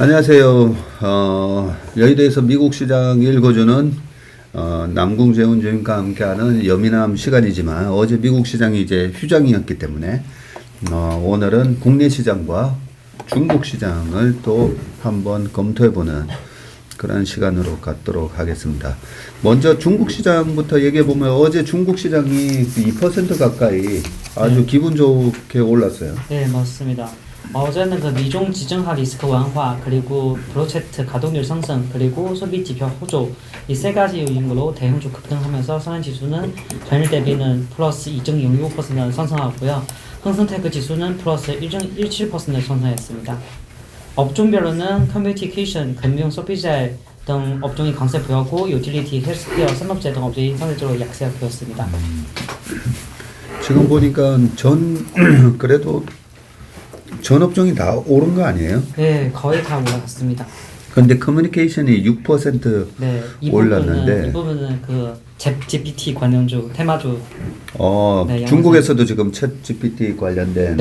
안녕하세요. 여의도에서 미국 시장 읽어주는 남궁재훈 주임과 함께하는 여미남 시간이지만 어제 미국 시장이 이제 휴장이었기 때문에 오늘은 국내 시장과 중국 시장을 또 한번 검토해보는 그런 시간으로 갖도록 하겠습니다. 먼저 중국 시장부터 얘기해보면 어제 중국 시장이 2% 가까이 아주 기분 좋게 올랐어요. 네, 맞습니다. 어제는 그 미중 지정학 리스크 완화 그리고 프로젝트 가동률 상승 그리고 소비 지표 호조 이 세 가지 요인으로 대형주 급등하면서 상한 지수는 전일 대비는 플러스 2.06% 상승하고요. 흥승테크 지수는 플러스 1.17% 상승했습니다. 업종별로는 커뮤니케이션, 금융, 소비재 등 업종이 강세 보였고 유틸리티, 헬스케어, 산업재 등 업종이 상대적으로 약세가 보였습니다. 지금 보니까 그래도 전 업종이 다 오른 거 아니에요? 네, 거의 다 올라갔습니다. 근데 커뮤니케이션이 6% 네, 올랐는데 이 부분은 그 GPT 관련주, 테마주. 네, 중국에서도 지금 챗 GPT 관련된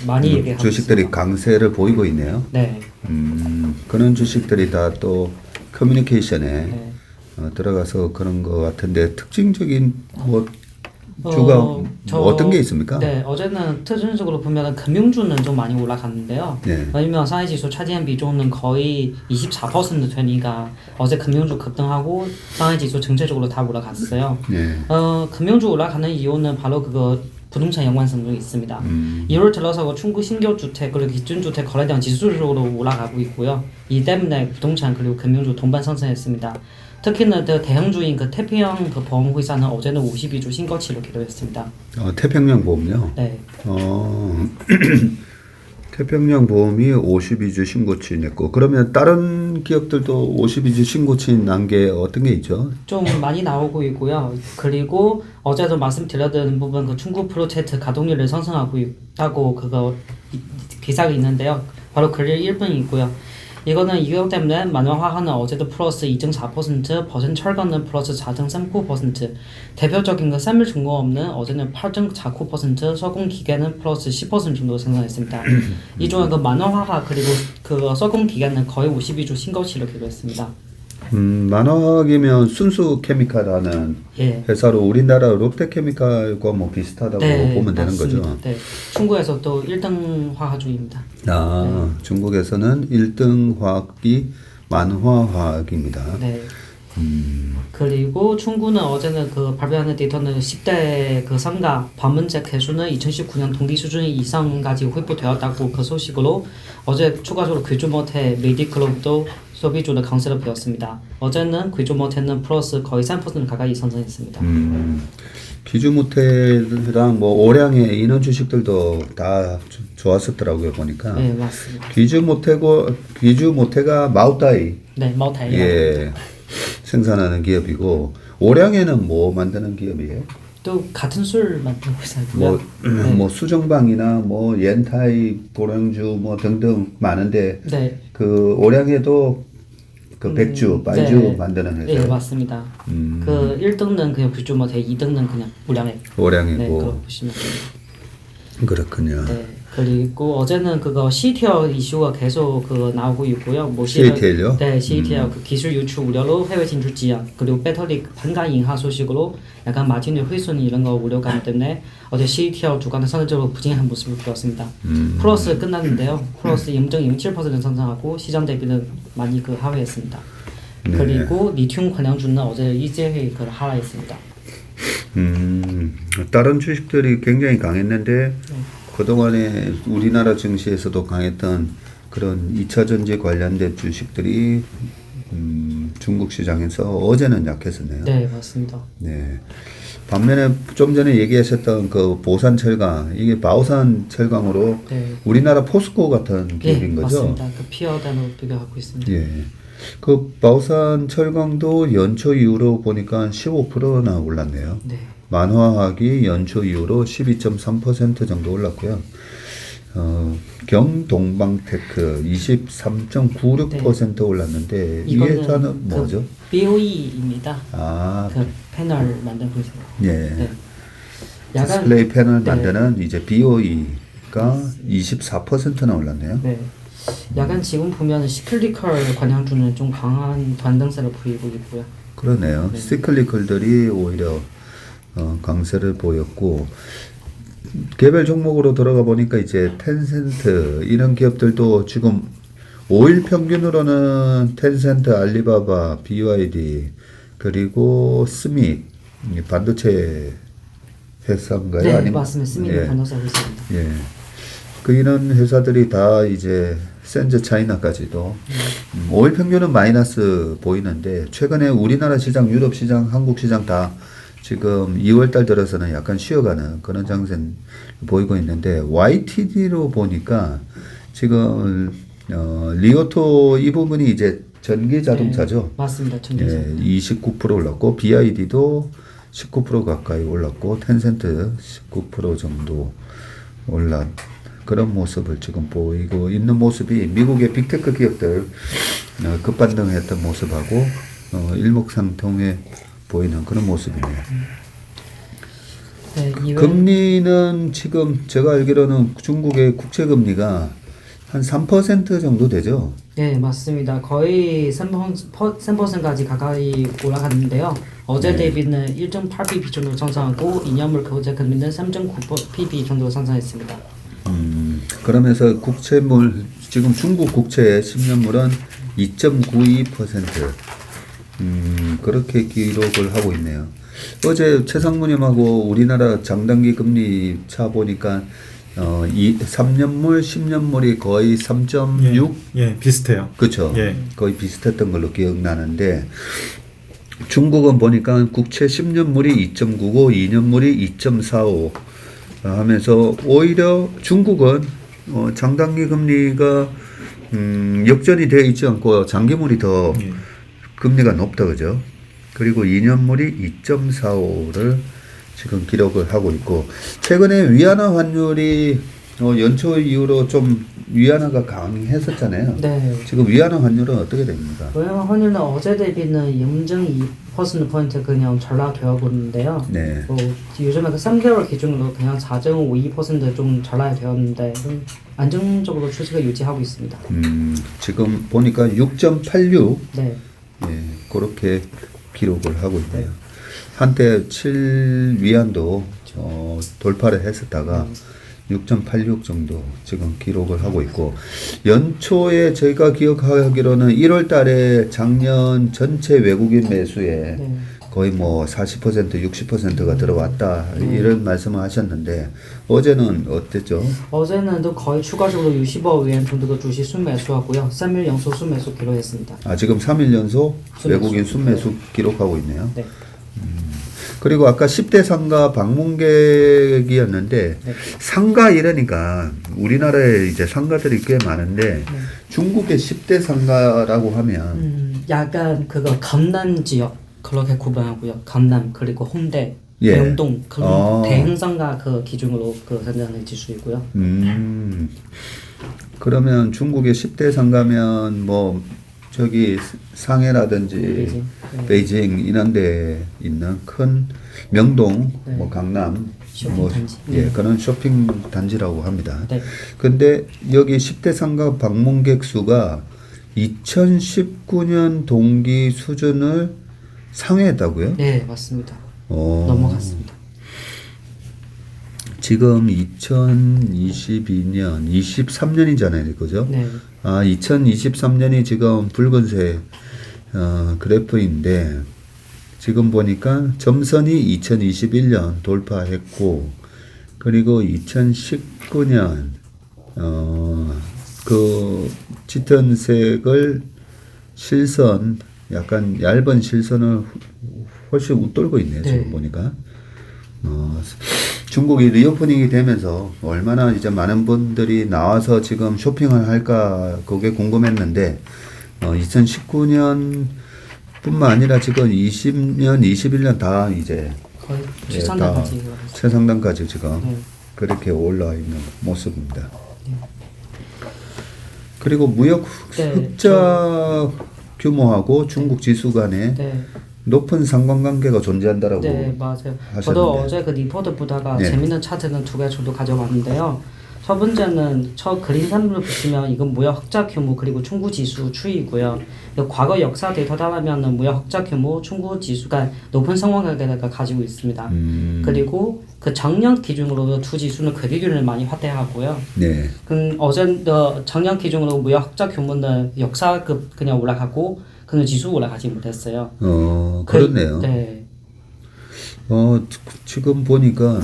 많이 얘기하고 주식들이 있습니다. 강세를 보이고 있네요. 네. 그런 주식들이 다 또 커뮤니케이션에 네. 들어가서 그런 거 같은데 특징적인 주가 어떤 게 있습니까? 네, 어제는 특징적으로 보면은 금융주는 좀 많이 올라갔는데요. 네. 왜냐면 상하이지수 차지한 비중은 거의 24% 되니까 어제 금융주 급등하고 상하이지수 전체적으로 다 올라갔어요. 네. 금융주 올라가는 이유는 바로 그거 부동산 연관성도 있습니다. 1월 들어서 중국 신규주택 그리고 기준주택 거래량 지수적으로 올라가고 있고요. 이 때문에 부동산 그리고 금융주 동반 상승했습니다. 특히는 대형주인 그 태평양 그 보험회사는 어제는 52주 신고치를 기록했습니다. 태평양 보험요? 네. 태평양 보험이 52주 신고치 냈고 그러면 다른 기업들도 52주 신고치 난 게 어떤 게 있죠? 좀 많이 나오고 있고요. 그리고 어제도 말씀드렸던 부분 그 중국 프로젝트 가동률을 상승하고 있다고 그거 기사가 있는데요. 바로 그릴 1분이 있고요. 이거는 이것 때문에 만화화학은 어제도 플러스 2.4%, 버전 철강은 플러스 4.39%, 대표적인 그 생물중공업은 어제는 8.49%, 서공기계는 플러스 10% 정도 생산했습니다. 이 중에 그 만화화학 그리고 그 서공기계는 거의 52주 신고치를 기록했습니다. 만화학이면 순수 케미칼하는 회사로 우리나라 롯데케미칼과 뭐 비슷하다고 보면 되는 거죠. 네, 중국에서 또 1등 화학주입니다. 중국에서는 1등 화학이 만화화학입니다. 네. 그리고 중국은 어제는 그 발표하는 데이터는 10대 그 상가 방문자 개수는 2019년 동기 수준 이상까지 회복되었다고 그 소식으로 어제 추가적으로 귀주모태, 메디클럽도 소비주는 강세를 보였습니다. 어제는 귀주모태는 플러스 거의 3% 가까이 상승했습니다. 귀주모태랑 뭐 오량의 인원 주식들도 다 좋았었더라고요 보니까. 네, 맞습니다. 귀주모태가 마우타이. 네, 마우타이. 예. 생산하는 기업이고 오량에는 뭐 만드는 기업이에요? 또 같은 술 만들고 있어요. 뭐 수정방이나 뭐 옌타이, 보령주 뭐 등등 많은데 그 오량에도 그 백주, 빨주 만드는 회사. 네, 맞습니다. 그 1등은 그냥 귀주모태, 2등은 그냥 오량이고. 네, 그렇게 보시면 됩니다. 그렇군요. 네. 그리고 어제는 그거 CATL 이슈가 계속 그 나오고 있고요. 뭐 CATL요? 네, CATL 그 기술 유출 우려로 해외 진출 지연 그리고 배터리 반가 인하 소식으로 약간 마진율 훼손 이런 거 우려감 때문에 어제 CATL 주가는 상대적으로 부진한 모습을 보였습니다. 플러스 끝났는데요. 플러스 0.07% 상승하고 시장 대비는 많이 그 하회했습니다. 네. 그리고 리튬 관련주는 어제 이제 그 하락했습니다. 다른 주식들이 굉장히 강했는데 그동안에 우리나라 증시에서도 강했던 그런 2차전지 관련된 주식들이 중국 시장에서 어제는 약했었네요. 네, 맞습니다. 네. 반면에 좀 전에 얘기하셨던 그 보산철강 이게 바오산 철강으로 우리나라 포스코 같은 기업인 거죠? 맞습니다. 그 피어단으로 비교하고 있습니다. 예. 그 바오산 철강도 연초 이후로 보니까 15%나 올랐네요. 네. 만화학이 연초 이후로 12.3% 정도 올랐고요. 경동방테크 23.96% 올랐는데 이 회사는 뭐죠? BOE입니다. 그 패널 만들고 있어요. 예. 디스플레이 패널 만드는 이제 BOE가 24%나 올랐네요. 네. 약간 지금 보면 시클리컬 관향주는 좀 강한 반등세를 보이고 있고요. 그러네요. 시클리컬들이 오히려 강세를 보였고 개별 종목으로 들어가 보니까 이제 텐센트 이런 기업들도 지금 5일 평균으로는 텐센트, 알리바바, BYD 그리고 스믹 반도체 회사인가요? 네, 아니면 맞습니다. 스미드 반도체 회사입니다. 예. 그 이런 회사들이 다 이제 센즈 차이나까지도 5일 평균은 마이너스 보이는데 최근에 우리나라 시장, 유럽 시장, 한국 시장 다 지금 2월 달 들어서는 약간 쉬어가는 그런 장세는 보이고 있는데 YTD로 보니까 지금 리오토 이 부분이 이제 전기 자동차죠. 네, 맞습니다. 전기차. 예, 29% 올랐고 BID도 19% 가까이 올랐고 텐센트 19% 정도 올랐 그런 모습을 지금 보이고 있는 모습이 미국의 빅테크 기업들 급반등했던 모습하고 일목상통해 보이는 그런 모습이네요. 네, 금리는 지금 제가 알기로는 중국의 국채 금리가 한 3% 정도 되죠. 네, 맞습니다. 거의 3%까지 가까이 올라갔는데요. 어제 대비는 1.8pp 정도 상승하고 2년물 교재 금리는 3.9pp 정도 상승했습니다. 그러면서 국채물 지금 중국 국채의 10년물은 2.92% 그렇게 기록을 하고 있네요. 어제 최상무님하고 우리나라 장단기 금리 차 보니까 3년물, 10년물이 거의 3.6? 예, 비슷해요. 그렇죠. 예. 거의 비슷했던 걸로 기억나는데 중국은 보니까 국채 10년물이 2.99, 2년물이 2.45 하면서 오히려 중국은 장단기 금리가 역전이 되어 있지 않고 장기물이 더 예. 금리가 높다 그죠? 그리고 2년물이 2.45를 지금 기록을 하고 있고 최근에 위안화 환율이 연초 이후로 좀 위안화가 강했었잖아요. 네. 지금 위안화 환율은 어떻게 됩니까? 왜냐면 환율은 어제 대비는 0.2% 그냥 전락되고 있는데요. 네. 요즘에 그 3개월 기준으로 그냥 4.52% 좀 전락되었는데 좀 안정적으로 추세가 유지하고 있습니다. 지금 보니까 6.86 네. 예, 그렇게 기록을 하고 있네요. 한때 7위안도 돌파를 했었다가 6.86 정도 지금 기록을 하고 있고 연초에 저희가 기억하기로는 1월 달에 작년 전체 외국인 매수에 네. 거의 뭐 40%, 60%가 들어왔다 이런 말씀을 하셨는데 어제는 어땠죠? 어제는 또 거의 추가적으로 60억 위안 정도가 주식 순매수하고요. 3일 연속 순매수 기록했습니다. 아 지금 3일 연속 순매수. 외국인 순매수 기록하고 있네요. 네. 그리고 아까 10대 상가 방문객이었는데 네. 상가 이러니까 우리나라에 이제 상가들이 꽤 많은데 중국의 10대 상가라고 하면 약간 그거 강남 지역 그렇게 구분하고요. 강남 그리고 홍대, 예. 명동 그런 대형상가 그 기준으로 그 산정의 지수이고요. 그러면 중국의 10대 상가면 뭐 저기 상해라든지 베이징. 베이징 이런 데 있는 큰 명동 네. 뭐 강남 쇼핑 뭐 단지. 예, 그런 쇼핑 단지라고 합니다. 네. 근데 여기 10대 상가 방문객 수가 2019년 동기 수준을 상회했다고요? 네, 맞습니다. 넘어갔습니다. 지금 2022년, 23년이잖아요, 그죠? 네. 아, 2023년이 지금 붉은색 그래프인데 지금 보니까 점선이 2021년 돌파했고 그리고 2019년 그 짙은 색을 실선 약간 얇은 실선을 훨씬 웃돌고 있네요. 네. 지금 보니까 중국이 리오프닝이 되면서 얼마나 이제 많은 분들이 나와서 지금 쇼핑을 할까 그게 궁금했는데 2019년 뿐만 아니라 지금 20년, 21년 다 이제 거의 예, 최상단까지 다 올라갔어요. 최상단까지 지금 네. 그렇게 올라 있는 모습입니다. 그리고 무역 네, 흑자 규모하고 중국 지수 간에 네. 높은 상관관계가 존재한다라고 네, 맞아요. 하셨는데. 저도 어제 그 리포트 보다가 네. 재밌는 차트는 2개 정도 가져왔는데요. 첫 번째는 저 그린 3을 보시면 이건 무역 흑자 규모 그리고 충구 지수 추이고요. 과거 역사 데이터 따르면은 무역 흑자 규모 충구 지수가 높은 상황을 가지고 있습니다. 그리고 그 작년 기준으로 두 지수는 괴리율을 많이 확대하고요. 네. 작년 기준으로 무역 흑자 규모는 역사급 그냥 올라가고 그는 지수 올라가지 못했어요. 그렇네요. 네. 지금 보니까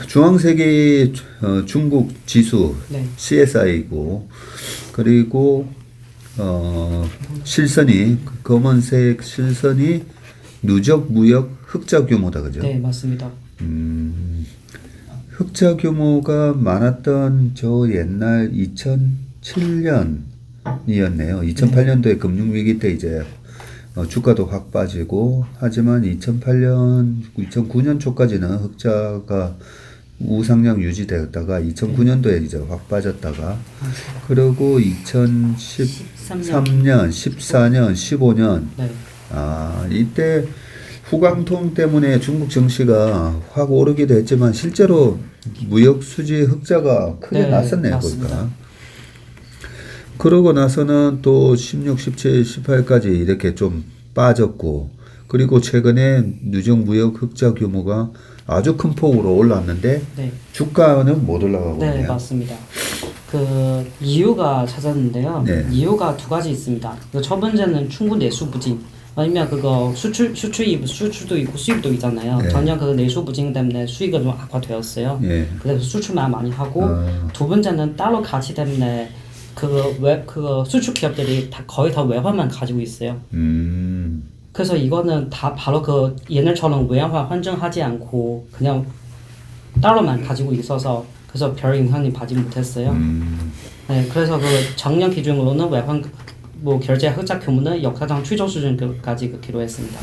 주황색이 중국 지수 네. CSI고 그리고 실선이 검은색 실선이 누적 무역 흑자 규모다 그죠? 네, 맞습니다. 흑자 규모가 많았던 저 옛날 2007년이었네요. 2008년도에 금융위기 때 이제 주가도 확 빠지고 하지만 2009년 초까지는 흑자가 우상향 유지되었다가 2009년도에 이제 확 빠졌다가 그리고 2013년, 14년, 15년 네. 이때 후광통 때문에 중국 증시가 확 오르기도 했지만 실제로 무역 수지 흑자가 크게 네, 났었네요. 맞습니다. 보니까. 그러고 나서는 또 16, 17, 18까지 이렇게 좀 빠졌고 그리고 최근에 누적 무역 흑자 규모가 아주 큰 폭으로 올랐는데 네. 주가는 못 올라가고 네, 있네요. 맞습니다. 그 이유가 찾았는데요. 네. 이유가 두 가지 있습니다. 첫 번째는 충분 내수 부진. 아니면 그거 수출도 있고 수입도 있잖아요. 네. 전년 그 내수 부진 때문에 수익이 좀 악화되었어요. 예. 그래서 수출만 많이 하고 두 번째는 달러 가치 때문에 그거 수출 기업들이 거의 다 외환만 가지고 있어요. 그래서 이거는 다 바로 그 옛날처럼 외환화 환전하지 않고 그냥 달러만 가지고 있어서 그래서 별 영향이 받지 못했어요. 네, 그래서 그 작년 기준으로는 외환 결제 흑자 규모는 역사상 최저 수준까지 기록했습니다.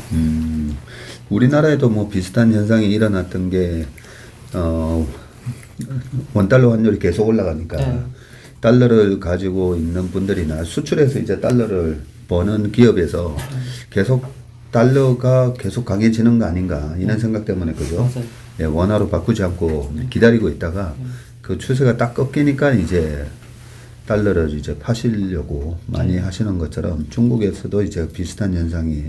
우리나라에도 뭐 비슷한 현상이 일어났던 게 원달러 환율이 계속 올라가니까 네. 달러를 가지고 있는 분들이나 수출해서 이제 달러를 버는 기업에서 계속 달러가 계속 강해지는 거 아닌가 이런 생각 때문에 그죠? 맞아요. 예, 원화로 바꾸지 않고 기다리고 있다가 그 추세가 딱 꺾이니까 이제 달러를 이제 파시려고 많이 하시는 것처럼 중국에서도 이제 비슷한 현상이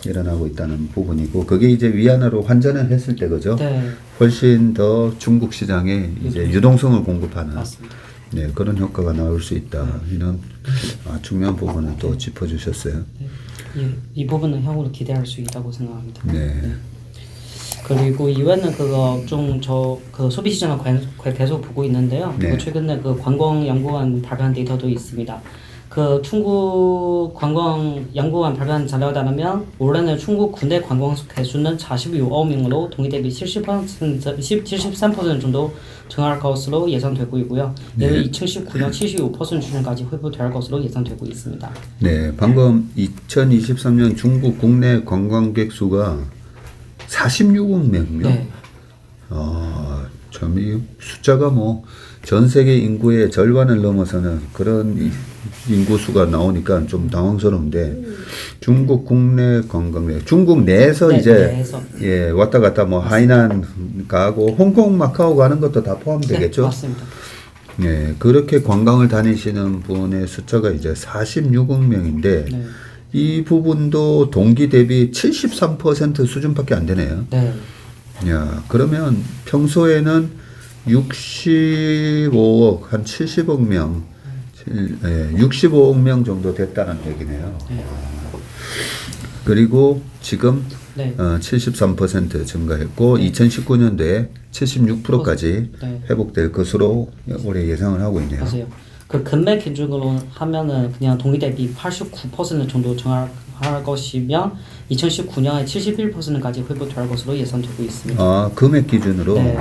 일어나고 있다는 부분이고 그게 이제 위안화로 환전을 했을 때 그죠? 네. 훨씬 더 중국 시장에 이제 유동성을 공급하는 맞습니다. 네, 그런 효과가 나올 수 있다. 이런 중요한 부분을 또 짚어주셨어요. 이 부분은 향후로 기대할 수 있다고 생각합니다. 네. 그리고 이외에는 그거 좀 그 소비 시장을 계속 보고 있는데요. 네. 그 최근에 그 관광연구원 발표한 데이터도 있습니다. 그 중국 관광연구원 발표한 자료에 따르면 올해는 중국 국내 관광 개수는 46억 명으로 동기 대비 73% 정도 증가할 것으로 예상되고 있고요. 내년 2019년 75% 수준까지 회복될 것으로 예상되고 있습니다. 네, 방금 2023년 중국 국내 관광객 수가 46억 명이요? 네. 참 이 숫자가 뭐 전 세계 인구의 절반을 넘어서는 그런 인구 수가 나오니까 좀 당황스러운데 중국 국내 관광객, 중국 내에서 네, 이제 내에서. 예 왔다 갔다 뭐 하이난 가고 홍콩, 마카오 가는 것도 다 포함되겠죠? 네, 맞습니다. 예, 그렇게 관광을 다니시는 분의 숫자가 이제 46억 명인데 네. 이 부분도 동기 대비 73% 수준밖에 안 되네요. 네. 야, 그러면 평소에는 65억, 한 70억 명, 65억 명 정도 됐다는 얘기네요. 네. 그리고 지금 네. 73% 증가했고 2019년도에 76%까지 네. 회복될 것으로 올해 예상을 하고 있네요. 맞아요. 그 금액 기준으로 하면은 그냥 동기 대비 89% 정도 증가할 것이며 2019년에 71%까지 회복될 것으로 예상되고 있습니다. 아, 금액 기준으로 네.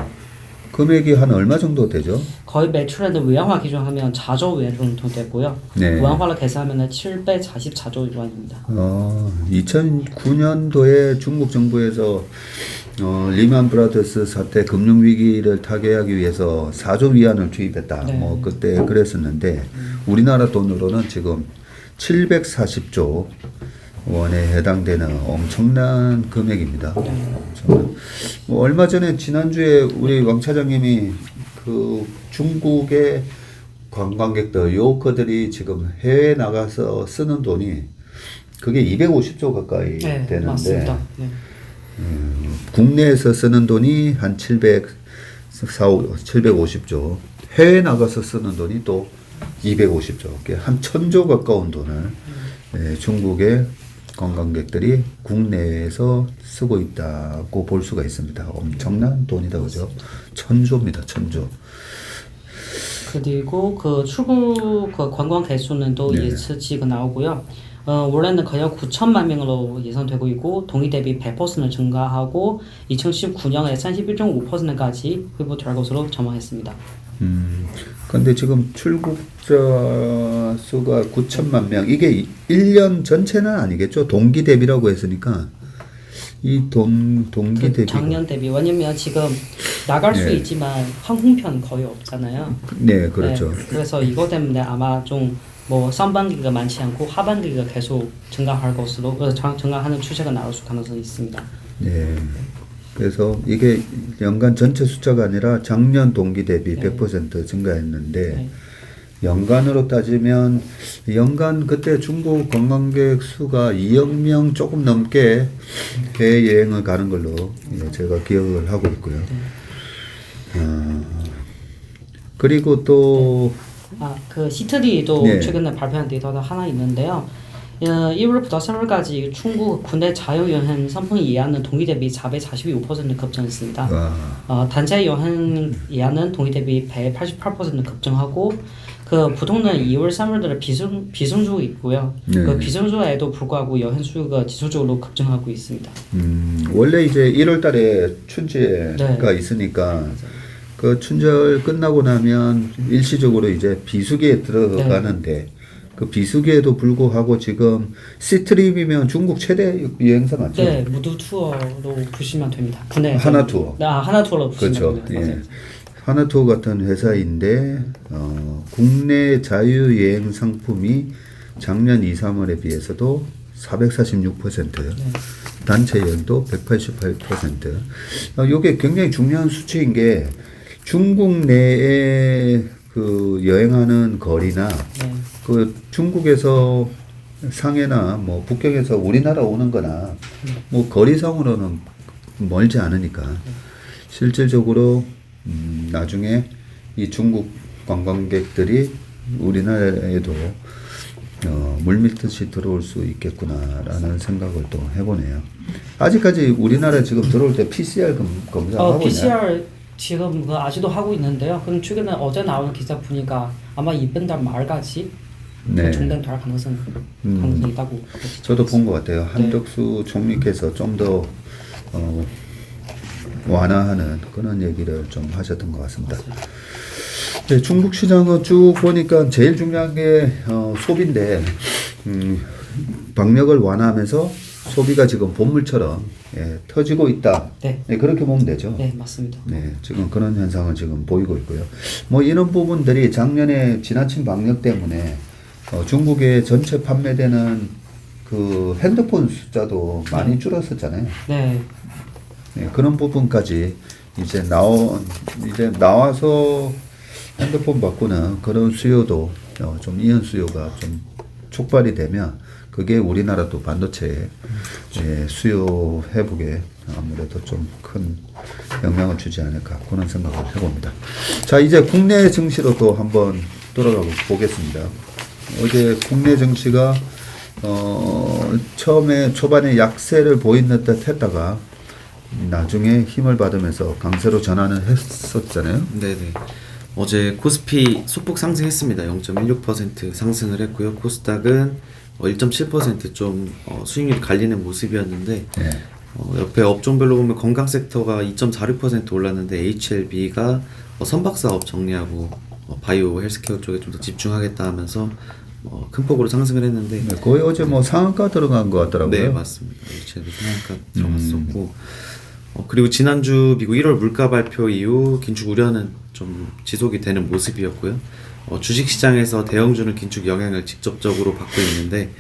금액이 한 얼마 정도 되죠? 거의 매출에는 외환화 기준하면 4조 원 정도 되고요. 네. 외환화로 계산하면 744조 원입니다. 2009년도에 중국 정부에서 리만 브라더스 사태 금융 위기를 타개하기 위해서 4조 위안을 투입했다. 네. 뭐 그때 그랬었는데 우리나라 돈으로는 지금 740조 원에 해당되는 엄청난 금액입니다. 뭐 얼마 전에 지난주에 우리 왕 차장님이 그 중국의 관광객들, 요커들이 지금 해외 나가서 쓰는 돈이 그게 250조 가까이 네, 되는데 맞습니다. 네. 국내에서 쓰는 돈이 한 750조, 해외 나가서 쓰는 돈이 또 250조, 한 1000조 가까운 돈을 중국의 관광객들이 국내에서 쓰고 있다고 볼 수가 있습니다. 엄청난 돈이다, 그죠? 1000조입니다, 1000조. 그리고 그 출국 그 관광 개수는 또 네. 예측치가 나오고요. 원래는 거의 9천만 명으로 예상되고 있고 동기 대비 100% 증가하고 2019년에 31.5%까지 회복될 것으로 전망했습니다. 근데 지금 출국자 수가 9천만 명, 이게 1년 전체는 아니겠죠? 동기 대비라고 했으니까 이 동기 그 대비 작년 대비 왜냐면 지금 나갈 수 네. 있지만 항공편 거의 없잖아요. 네, 그렇죠. 네, 그래서 이거 때문에 아마 좀 뭐 상반기가 많지 않고 하반기가 계속 증가할 것으로 증가하는 추세가 나올 수 가능성이 있습니다. 네. 그래서 이게 연간 전체 숫자가 아니라 작년 동기 대비 100% 증가했는데 네. 연간으로 따지면 연간 그때 중국 관광객 수가 2억 명 조금 넘게 해외 여행을 가는 걸로 제가 기억을 하고 있고요. 그리고 또 그 시트리도 네. 최근에 발표한 데이터가 하나 있는데요. 1월부터 3월까지 중국 국내 자유여행 상품 예약은 동기 대비 442% 급증했습니다. 단체 여행 예약은 동기 대비 188% 급증하고 그 보통은 2월, 3월들은 비순수 있고요. 네. 그 비순수에도 불구하고 여행 수요가 지속적으로 급증하고 있습니다. 원래 이제 1월 달에 춘제가 있으니까 그 춘절 끝나고 나면 일시적으로 이제 비수기에 들어가는데 그 비수기에도 불구하고 지금 시트립이면 중국 최대 여행사 맞죠? 네, 무드 투어로 보시면 됩니다. 국내 하나 투어. 하나 투어로 보시면 그렇죠. 됩니다. 예. 하나투어 같은 회사인데 국내 자유여행 상품이 작년 2, 3월에 비해서도 446%, 단체 여행도 188%. 이게 굉장히 중요한 수치인 게 중국 내에 그 여행하는 거리나 그 중국에서 상해나 뭐 북경에서 우리나라 오는 거나 뭐 거리상으로는 멀지 않으니까 실질적으로 나중에 이 중국 관광객들이 우리나라에도 물밀듯이 들어올 수 있겠구나라는 생각을 또 해보네요. 아직까지 우리나라 지금 들어올 때 PCR 검사하고 PCR 지금 그 아직도 하고 있는데요. 그럼 최근에 어제 나온 기사 보니까 아마 이번 달 말까지 네. 종료될 가능성이 있다고. 저도 본 것 같아요. 한덕수 총리께서 좀 더 완화하는 그런 얘기를 좀 하셨던 것 같습니다. 네, 중국 시장은 쭉 보니까 제일 중요한 게 소비인데 방역을 완화하면서 소비가 지금 본물처럼 터지고 있다. 네. 네, 그렇게 보면 되죠. 네, 맞습니다. 네, 지금 그런 현상을 지금 보이고 있고요. 뭐 이런 부분들이 작년에 지나친 방역 때문에 중국의 전체 판매되는 그 핸드폰 숫자도 많이 줄었었잖아요. 네. 네, 그런 부분까지 이제 나와서 핸드폰 바꾸는 그런 수요도 좀 이연 수요가 좀 촉발이 되면 그게 우리나라도 반도체 수요 회복에 아무래도 좀 큰 영향을 주지 않을까 그런 생각을 해봅니다. 자, 이제 국내 증시로 또 한번 돌아가 보겠습니다. 어제 국내 증시가 처음에 초반에 약세를 보이는 듯 했다가 나중에 힘을 받으면서 강세로 전환을 했었잖아요. 네네. 어제 코스피 소폭 상승했습니다. 0.16% 상승을 했고요. 코스닥은 1.7% 수익률이 갈리는 모습이었는데 네. 옆에 업종별로 보면 건강 섹터가 2.46% 올랐는데 HLB가 선박사업 정리하고 바이오 헬스케어 쪽에 좀 더 집중하겠다 하면서 큰 폭으로 상승을 했는데 네, 거의 어제 뭐 상한가 들어간 것 같더라고요. 네, 맞습니다. HLB 상한가 들어갔었고 그리고 지난주 미국 1월 물가 발표 이후 긴축 우려는 좀 지속이 되는 모습이었고요. 주식시장에서 대형주는 긴축 영향을 직접적으로 받고 있는데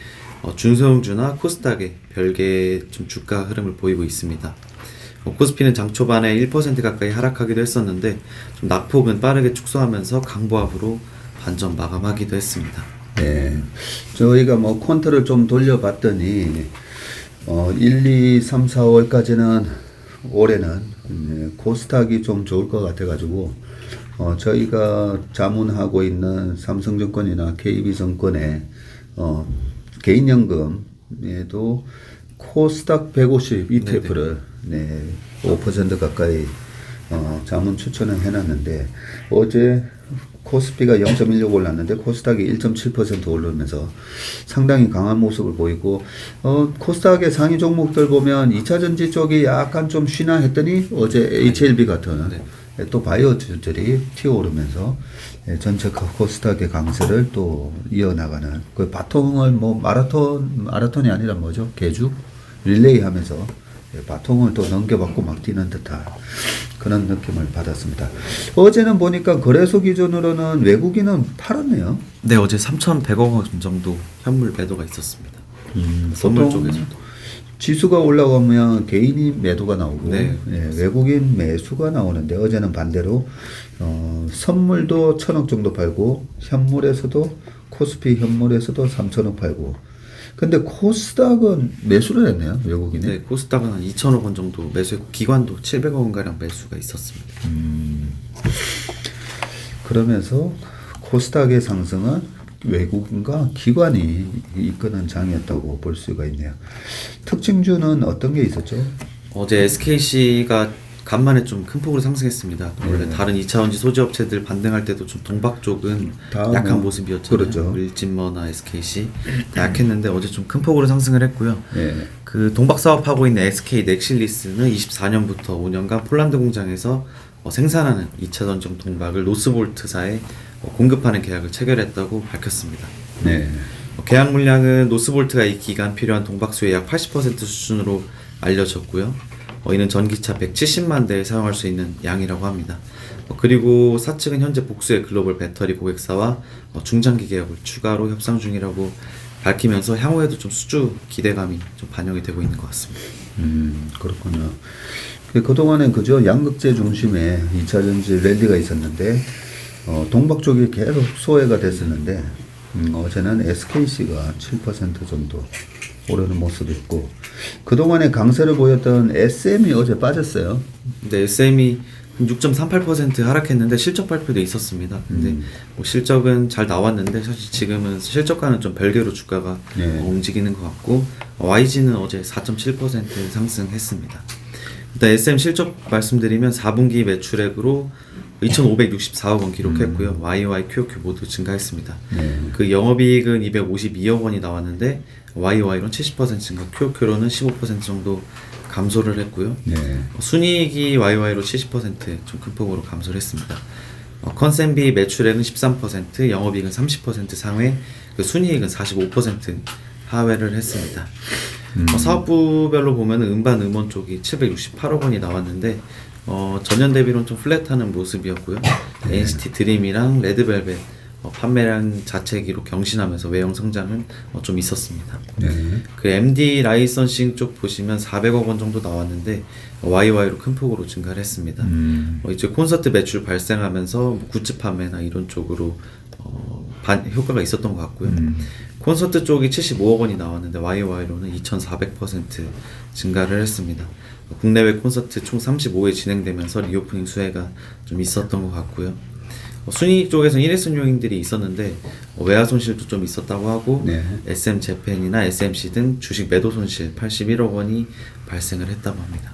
중소형주나 코스닥에 별개의 좀 주가 흐름을 보이고 있습니다. 코스피는 장 초반에 1% 가까이 하락하기도 했었는데 좀 낙폭은 빠르게 축소하면서 강보합으로 반전 마감하기도 했습니다. 네. 저희가 뭐 퀀트를 좀 돌려봤더니 1, 2, 3, 4월까지는 올해는 코스닥이 좀 좋을 것 같아가지고 저희가 자문하고 있는 삼성증권이나 KB증권의 개인연금에도 코스닥 150 ETF를 5% 가까이 자문 추천을 해놨는데 어제 코스피가 0.16 올랐는데 코스닥이 1.7% 오르면서 상당히 강한 모습을 보이고 코스닥의 상위 종목들 보면 2차전지 쪽이 약간 좀 쉬나 했더니 어제 HLB 같은 또 바이오주들이 튀어오르면서 전체 코스닥의 강세를 또 이어나가는 그 바통을 뭐 마라톤이 아니라 뭐죠? 개주 릴레이 하면서 바통을 또 넘겨받고 막 뛰는 듯한 그런 느낌을 받았습니다. 어제는 보니까 거래소 기준으로는 외국인은 팔았네요. 네, 어제 3,100억 원 정도 현물 매도가 있었습니다. 선물 쪽에서도. 지수가 올라가면 개인이 매도가 나오고 네. 외국인 매수가 나오는데 어제는 반대로 선물도 1,000억 정도 팔고 현물에서도 코스피 현물에서도 3,000억 팔고 근데 코스닥은 매수를 했네요, 외국인이. 네, 코스닥은 한 2,000억 원 정도 매수했고 기관도 700억 원가량 매수가 있었습니다. 그러면서 코스닥의 상승은 외국인과 기관이 이끄는 장이었다고 볼 수가 있네요. 특징주는 어떤 게 있었죠? 어제 SKC가 간만에 좀 큰 폭으로 상승했습니다. 원래 다른 2차원지 소재 업체들 반등할 때도 좀 동박 쪽은 약한 모습이었잖아요. 그렇죠. 일진머나 SKC 다 약했는데 어제 좀 큰 폭으로 상승을 했고요. 네. 그 동박 사업하고 있는 SK 넥실리스는 24년부터 5년간 폴란드 공장에서 생산하는 2차 전정 동박을 노스볼트사에 공급하는 계약을 체결했다고 밝혔습니다. 네. 계약 물량은 노스볼트가 이 기간 필요한 동박수의 약 80% 수준으로 알려졌고요. 이는 전기차 170만 대에 사용할 수 있는 양이라고 합니다. 그리고 사측은 현재 복수의 글로벌 배터리 고객사와 중장기 계약을 추가로 협상 중이라고 밝히면서 향후에도 좀 수주 기대감이 좀 반영이 되고 있는 것 같습니다. 그렇군요. 그동안엔 그죠 양극재 중심의 2차전지 랠리가 있었는데 동박 쪽이 계속 소외가 됐었는데 어제는 SKC가 7% 정도 오르는 모습이 있고 그동안에 강세를 보였던 SM이 어제 빠졌어요. 근데 SM이 6.38% 하락했는데 실적 발표도 있었습니다. 근데 뭐 실적은 잘 나왔는데 사실 지금은 실적과는 좀 별개로 주가가 움직이는 것 같고 YG는 어제 4.7% 상승했습니다. 일단 SM 실적 말씀드리면 4분기 매출액으로 2,564억 원 기록했고요. YOY, QOQ 모두 증가했습니다. 그 영업이익은 252억 원이 나왔는데 YOY로는 70% 증가, QOQ로는 15% 정도 감소를 했고요. 순이익이 YOY로 70%좀 큰 폭으로 감소를 했습니다. 컨센비 매출액은 13%, 영업이익은 30% 상회, 그 순이익은 45% 하회를 했습니다. 사업부별로 보면 음반 음원 쪽이 768억 원이 나왔는데 전년 대비로는 좀 플랫하는 모습이었고요. NCT 드림이랑 레드벨벳 판매량 자체 기록 경신하면서 외형 성장은 좀 있었습니다. 그 MD 라이선싱 쪽 보시면 400억 원 정도 나왔는데 YOY로 큰 폭으로 증가를 했습니다. 이제 콘서트 매출 발생하면서 뭐 굿즈 판매나 이런 쪽으로 효과가 있었던 것 같고요. 콘서트 쪽이 75억 원이 나왔는데 YOY로는 2,400% 증가를 했습니다. 국내외 콘서트 총 35회 진행되면서 리오프닝 수혜가 좀 있었던 것 같고요. 순이익 쪽에서는 일회성 요인들이 있었는데 외화 손실도 좀 있었다고 하고 SM 재팬이나 SMC 등 주식 매도 손실 81억 원이 발생을 했다고 합니다.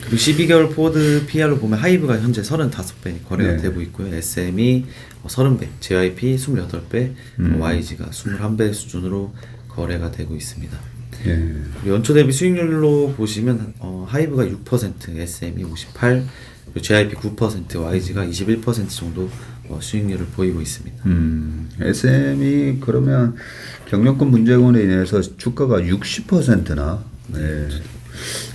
그리고 12개월 포워드 PR로 보면 하이브가 현재 35배 거래가 되고 있고요. SM이 30배, JYP 28배, YG가 21배 수준으로 거래가 되고 있습니다. 연초 대비 수익률로 보시면 하이브가 6%, SM이 58%, JYP 9%, YG가 21% 정도 수익률을 보이고 있습니다. SM이 그러면 경영권 문제로 인해서 주가가 60%나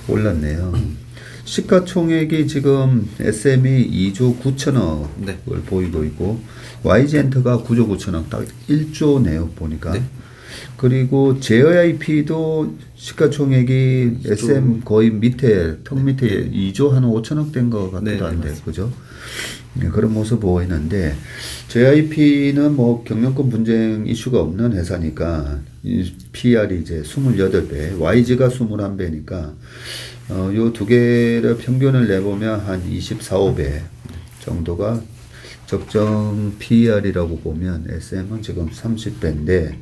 올랐네요. 시가총액이 지금 SM이 2조 9천억을 보이고 있고 YG엔터가 9조 9천억, 딱 1조 내역 보니까 그리고 JYP도 시가총액이 SM 거의 밑에 턱 밑에 2조 한 5천억 된 거 같기도 네, 한데 맞습니다. 그죠? 네, 그런 모습 보이는데 JYP는 뭐 경영권 분쟁 이슈가 없는 회사니까 이 PR이 이제 28배, YG가 21배니까 요 두 개를 평균을 내보면 한 24, 5배 정도가 적정 PER이라고 보면 SM은 지금 30배인데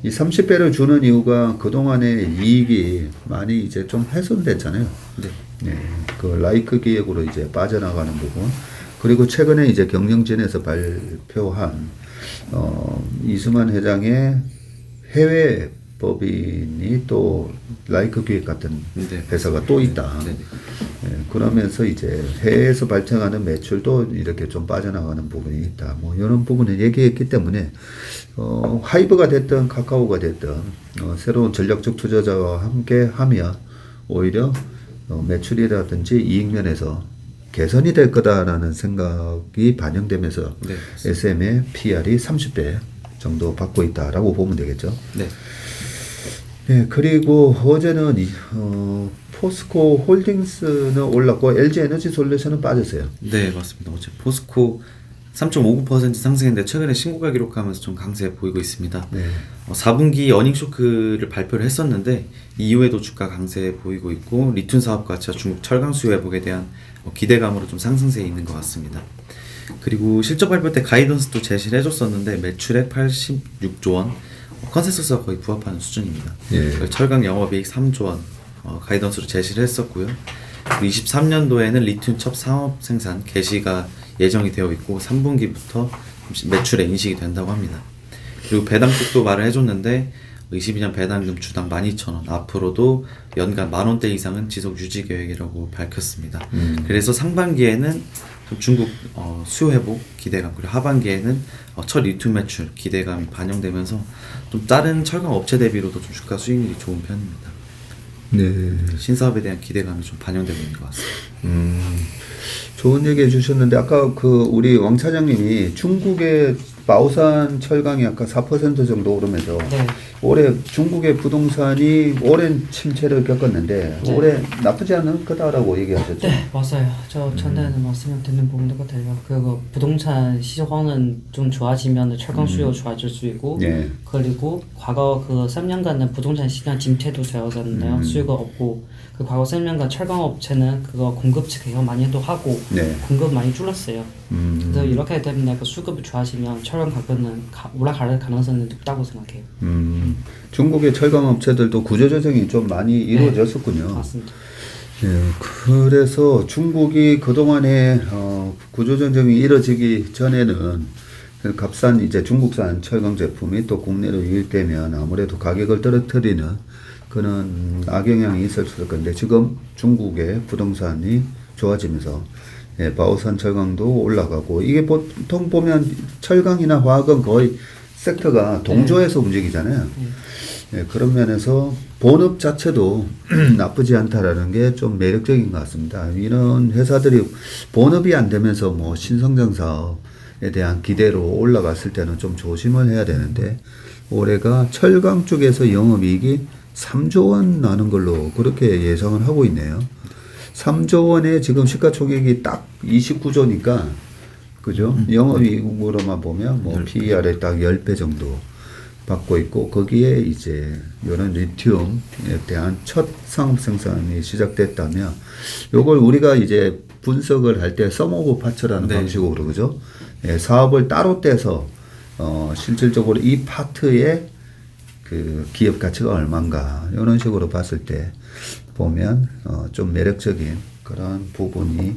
이 30배를 주는 이유가 그동안의 이익이 많이 이제 좀 훼손됐잖아요. 네. 네, 그 라이크 기획으로 이제 빠져나가는 부분 그리고 최근에 이제 경영진에서 발표한 이수만 회장의 해외 법인이 또 라이크 기획 같은 네. 회사가 또 있다. 네. 예, 그러면서 이제 해외에서 발생하는 매출도 이렇게 좀 빠져나가는 부분이 있다. 뭐 이런 부분을 얘기했기 때문에 하이브가 됐든 카카오가 됐든 새로운 전략적 투자자와 함께 하면 오히려 매출이라든지 이익 면에서 개선이 될 거다라는 생각이 반영되면서 네. SM의 PR이 30배 정도 받고 있다라고 보면 되겠죠. 네. 네, 그리고 어제는 포스코 홀딩스는 올랐고 LG 에너지 솔루션은 빠졌어요. 네, 맞습니다. 어제 포스코 3.59% 상승했는데 최근에 신고가 기록하면서 좀 강세 보이고 있습니다. 네. 4분기 어닝 쇼크를 발표를 했었는데 이후에도 주가 강세 보이고 있고 리튬 사업 가치와 중국 철강 수요 회복에 대한 기대감으로 좀 상승세에 있는 것 같습니다. 그리고 실적 발표 때 가이던스도 제시를 해줬었는데 매출액 86조 원, 컨센서스가 거의 부합하는 수준입니다. 예. 철강 영업이익 3조 원 가이던스로 제시를 했었고요. 그리고 23년도에는 리튬 첩 상업 생산 개시가 예정이 되어 있고 3분기부터 매출에 인식이 된다고 합니다. 그리고 배당 쪽도 말을 해줬는데 22년 배당금 주당 12,000원 앞으로도 연간 10,000원대 이상은 지속 유지 계획이라고 밝혔습니다. 그래서 상반기에는 좀 중국 수요 회복 기대감 그리고 하반기에는 첫 리튬 매출 기대감이 반영되면서 좀 다른 철강 업체 대비로도 좀 주가 수익률이 좋은 편입니다. 네. 신사업에 대한 기대감이 좀 반영되고 있는 것 같습니다. 좋은 얘기 해주셨는데 아까 그 우리 왕 차장님이 중국의 바오산 철강이 아까 4% 정도 오르면서 네. 올해 중국의 부동산이 오랜 침체를 겪었는데 네. 올해 나쁘지 않은 거다라고 얘기하셨죠? 네, 맞아요. 저 전에는 말씀을 듣는 부분도 같아요. 그리고 부동산 시황은 좀 좋아지면 철강 수요 좋아질 수 있고, 네. 그리고 과거 그 3년간은 부동산 시장 침체도 되었잖아요. 수요가 없고, 그 과거 3년간 철강 업체는 그거 공급 개혁 많이도 하고, 네. 공급 많이 줄었어요. 그래서 이렇게 되면 그 수급이 좋아지면 철강 가격은 올라갈 가능성이 높다고 생각해요. 중국의 철강 업체들도 구조조정이 좀 많이 이루어졌었군요. 맞습니다. 예, 그래서 중국이 그동안에 구조조정이 이루어지기 전에는 그 값싼 이제 중국산 철강 제품이 또 국내로 유입되면 아무래도 가격을 떨어뜨리는 그런 악영향이 있었을 건데 지금 중국의 부동산이 좋아지면서 예, 바오산 철강도 올라가고 이게 보통 보면 철강이나 화학은 거의 섹터가 동조해서 움직이잖아요. 예, 그런 면에서 본업 자체도 나쁘지 않다라는 게 좀 매력적인 것 같습니다. 이런 회사들이 본업이 안 되면서 뭐 신성장 사업에 대한 기대로 올라갔을 때는 좀 조심을 해야 되는데 올해가 철강 쪽에서 영업이익이 3조 원 나는 걸로 그렇게 예상을 하고 있네요. 3조 원에 지금 시가총액이 딱 29조니까 그죠? 영업이익으로만 보면 뭐 PER에 딱 10배 정도 받고 있고 거기에 이제 이런 리튬에 대한 첫 상업 생산이 시작됐다면 요걸 우리가 이제 분석을 할 때 썸오브 파츠라는 네. 방식으로 그죠? 예, 사업을 따로 떼서 실질적으로 이 파트의 그 기업 가치가 얼마인가 이런 식으로 봤을 때 보면 좀 매력적인 그런 부분이라서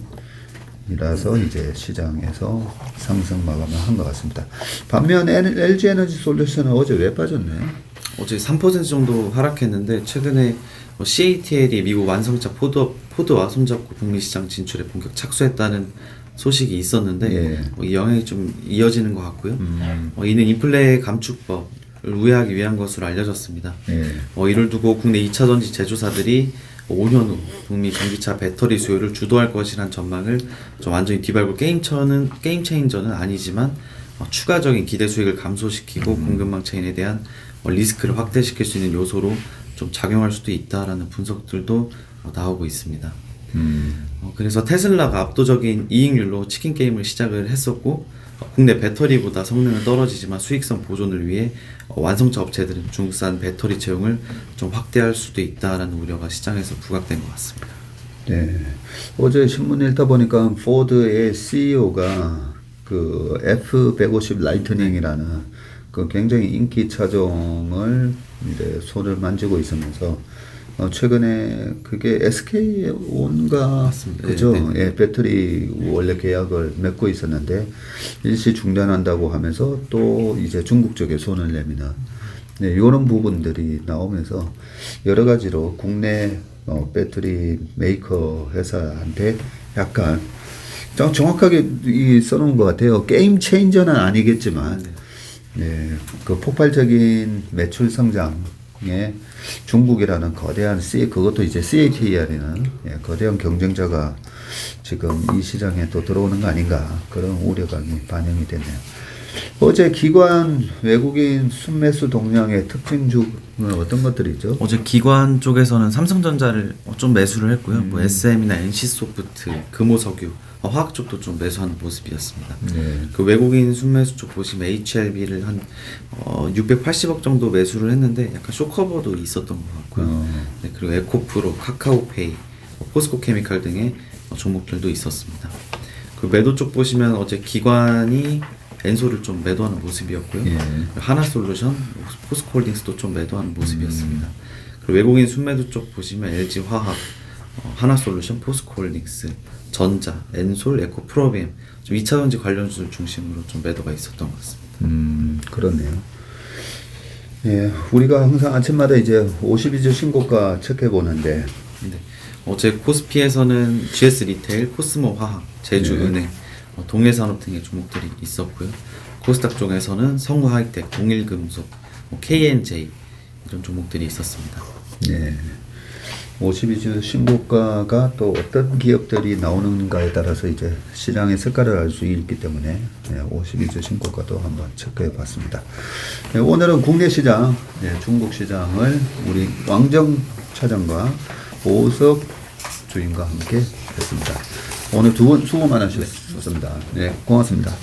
이제 시장에서 상승 마감을 한 것 같습니다. 반면 LG 에너지 솔루션은 어제 왜 빠졌나요? 어제 3% 정도 하락했는데 최근에 CATL이 미국 완성차 포드와 손잡고 북미 시장 진출에 본격 착수했다는 소식이 있었는데 예. 이 영향이 좀 이어지는 것 같고요. 이는 인플레 감축법을 우회하기 위한 것으로 알려졌습니다. 예. 이를 두고 국내 2차 전지 제조사들이 5년 후 북미 전기차 배터리 수요를 주도할 것이란 전망을 좀 완전히 뒤밟을 게임 체인저는 아니지만 추가적인 기대 수익을 감소시키고 공급망 체인에 대한 리스크를 확대시킬 수 있는 요소로 좀 작용할 수도 있다라는 분석들도 나오고 있습니다. 그래서 테슬라가 압도적인 이익률로 치킨 게임을 시작을 했었고 국내 배터리보다 성능은 떨어지지만 수익성 보존을 위해 완성차 업체들은 중국산 배터리 채용을 좀 확대할 수도 있다라는 우려가 시장에서 부각된 것 같습니다. 네. 어제 신문 읽다 보니까 포드의 CEO가 그 F150 라이트닝이라는 그 굉장히 인기 차종을 이제 손을 만지고 있으면서 최근에 그게 SK온가 맞습니다. 그죠? 네, 네. 예, 배터리 원래 계약을 맺고 있었는데 일시 중단한다고 하면서 또 이제 중국 쪽에 손을 내미는 네, 이런 부분들이 나오면서 여러 가지로 국내 배터리 메이커 회사한테 약간 정확하게 써놓은 것 같아요. 게임 체인저는 아니겠지만 네, 그 폭발적인 매출 성장에 중국이라는 거대한 그것도 이제 CATL이라는 거대한 경쟁자가 지금 이 시장에 또 들어오는 거 아닌가 그런 우려감이 반영이 됐네요. 어제 기관 외국인 순매수 동향의 특징주는 어떤 것들이죠? 어제 기관 쪽에서는 삼성전자를 좀 매수를 했고요. 뭐 SM이나 NC소프트, 금호석유, 화학 쪽도 좀 매수하는 모습이었습니다. 네. 그 외국인 순매수 쪽 보시면 HLB를 한 680억 정도 매수를 했는데 약간 쇼커버도 있었던 것 같고요. 네, 그리고 에코프로, 카카오페이, 포스코케미칼 등의 종목들도 있었습니다. 그 매도 쪽 보시면 어제 기관이 엔소를 좀 매도하는 모습이었고요. 예. 하나솔루션, 포스코홀딩스도 좀 매도하는 모습이었습니다. 그리고 외국인 순매도 쪽 보시면 LG화학, 하나솔루션, 포스코홀딩스, 전자, 엔솔, 에코프로비엠 좀 2차전지 관련주를 중심으로 좀 매도가 있었던 것 같습니다. 그렇네요. 예, 우리가 항상 아침마다 이제 52주 신고가 체크해 보는데 네. 어제 코스피에서는 GS 리테일, 코스모화학, 제주은행, 동해산업 등의 종목들이 있었고요. 코스닥 쪽에서는 성우하이텍, 동일금속, KNJ 이런 종목들이 있었습니다. 네. 52주 신고가가 또 어떤 기업들이 나오는가에 따라서 이제 시장의 색깔을 알 수 있기 때문에 52주 신고가도 한번 체크해 봤습니다. 네, 오늘은 국내 시장, 중국 시장을 우리 왕정 차장과 오석 주임과 함께 했습니다. 오늘 두 분 수고 많으셨습니다. 네, 고맙습니다.